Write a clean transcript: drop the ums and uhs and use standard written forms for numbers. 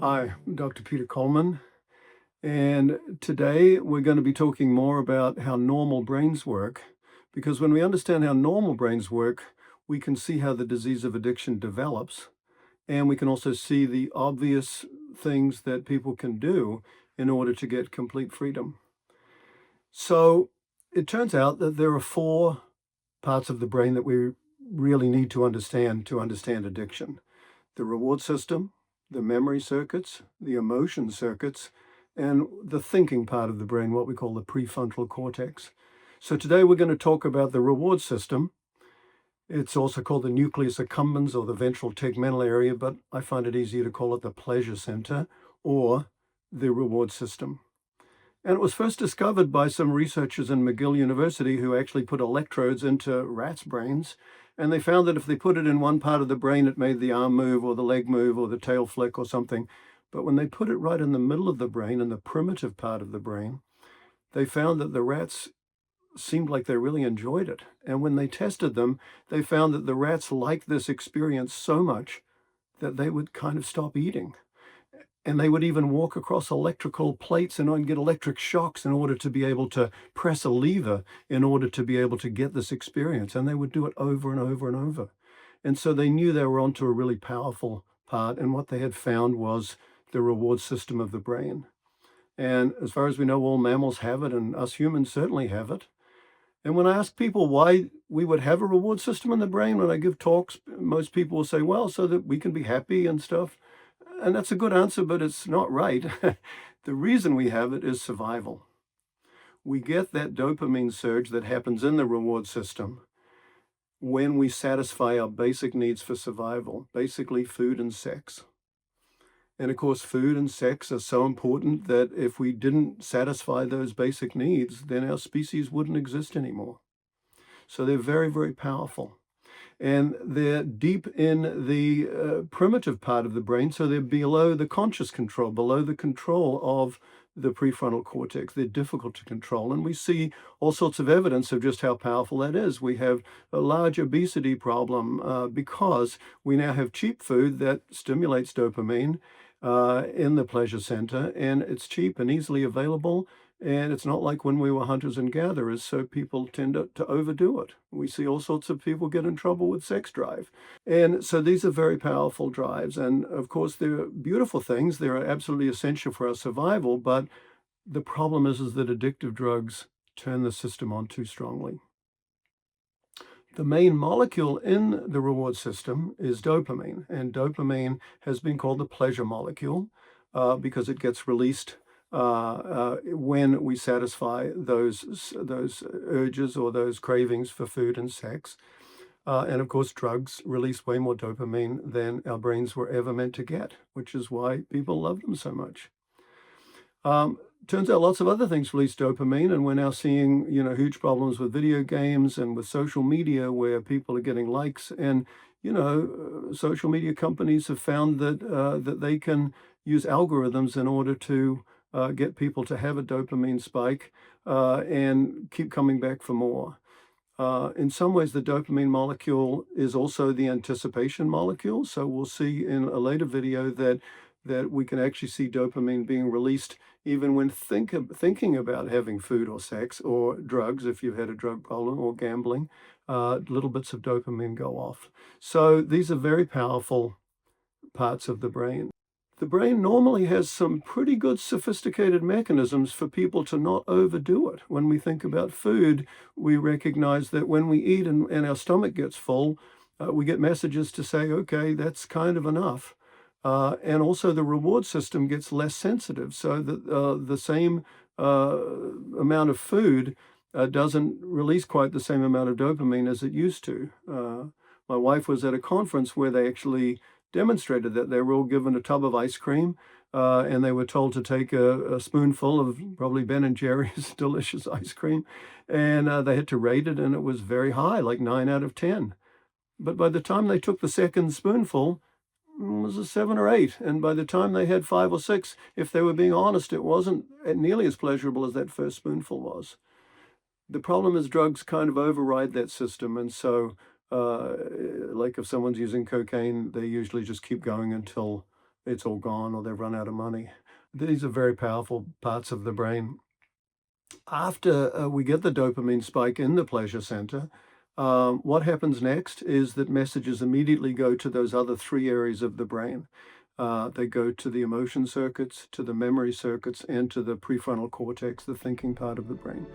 Hi, I'm Dr. Peter Coleman, and today we're going to be talking more about how normal brains work, because when we understand how normal brains work, we can see how the disease of addiction develops, and we can also see the obvious things that people can do in order to get complete freedom. So it turns out that there are four parts of the brain that we really need to understand addiction: the reward system, the memory circuits, the emotion circuits, and the thinking part of the brain, what we call the prefrontal cortex. So today we're going to talk about the reward system. It's also called the nucleus accumbens or the ventral tegmental area, but I find it easier to call it the pleasure center or the reward system. And it was first discovered by some researchers in McGill University who actually put electrodes into rats' brains. And they found that if they put it in one part of the brain, it made the arm move or the leg move or the tail flick or something. But when they put it right in the middle of the brain, in the primitive part of the brain, they found that the rats seemed like they really enjoyed it. And when they tested them, they found that the rats liked this experience so much that they would kind of stop eating. And they would even walk across electrical plates and get electric shocks in order to be able to press a lever in order to be able to get this experience. And they would do it over and over and over. And so they knew they were onto a really powerful part. And what they had found was the reward system of the brain. And as far as we know, all mammals have it, and us humans certainly have it. And when I ask people why we would have a reward system in the brain, when I give talks, most people will say, well, so that we can be happy and stuff. And that's a good answer, but it's not right. The reason we have it is survival. We get that dopamine surge that happens in the reward system when we satisfy our basic needs for survival, basically food and sex. And of course, food and sex are so important that if we didn't satisfy those basic needs, then our species wouldn't exist anymore. So they're very, very powerful. And they're deep in the primitive part of the brain, so they're below the conscious control, below the control of the prefrontal cortex. They're difficult to control, and we see all sorts of evidence of just how powerful that is. We have a large obesity problem because we now have cheap food that stimulates dopamine in the pleasure center, and it's cheap and easily available. And it's not like when we were hunters and gatherers, so people tend to overdo it. We see all sorts of people get in trouble with sex drive. And so these are very powerful drives. And of course, they're beautiful things. They're absolutely essential for our survival. But the problem is that addictive drugs turn the system on too strongly. The main molecule in the reward system is dopamine. And dopamine has been called the pleasure molecule because it gets released when we satisfy those urges or those cravings for food and sex. And of course, drugs release way more dopamine than our brains were ever meant to get, which is why people love them so much. Turns out lots of other things release dopamine, and we're now seeing, huge problems with video games and with social media where people are getting likes. And, social media companies have found that they can use algorithms in order to get people to have a dopamine spike and keep coming back for more. In some ways, the dopamine molecule is also the anticipation molecule. So we'll see in a later video that we can actually see dopamine being released even when thinking about having food or sex or drugs, if you've had a drug problem, or gambling, little bits of dopamine go off. So these are very powerful parts of the brain. The brain normally has some pretty good sophisticated mechanisms for people to not overdo it. When we think about food, we recognize that when we eat and our stomach gets full, we get messages to say, okay, that's kind of enough. And also the reward system gets less sensitive, so that the same amount of food doesn't release quite the same amount of dopamine as it used to. My wife was at a conference where they actually demonstrated that. They were all given a tub of ice cream, and they were told to take a spoonful of probably Ben and Jerry's delicious ice cream, and they had to rate it, and it was very high, like 9 out of 10. But by the time they took the second spoonful, it was a 7 or 8, and by the time they had 5 or 6, if they were being honest, it wasn't nearly as pleasurable as that first spoonful was. The problem is drugs kind of override that system, and so like if someone's using cocaine, they usually just keep going until it's all gone or they've run out of money. These are very powerful parts of the brain. After we get the dopamine spike in the pleasure center, what happens next is that messages immediately go to those other three areas of the brain. They go to the emotion circuits, to the memory circuits, and to the prefrontal cortex, the thinking part of the brain.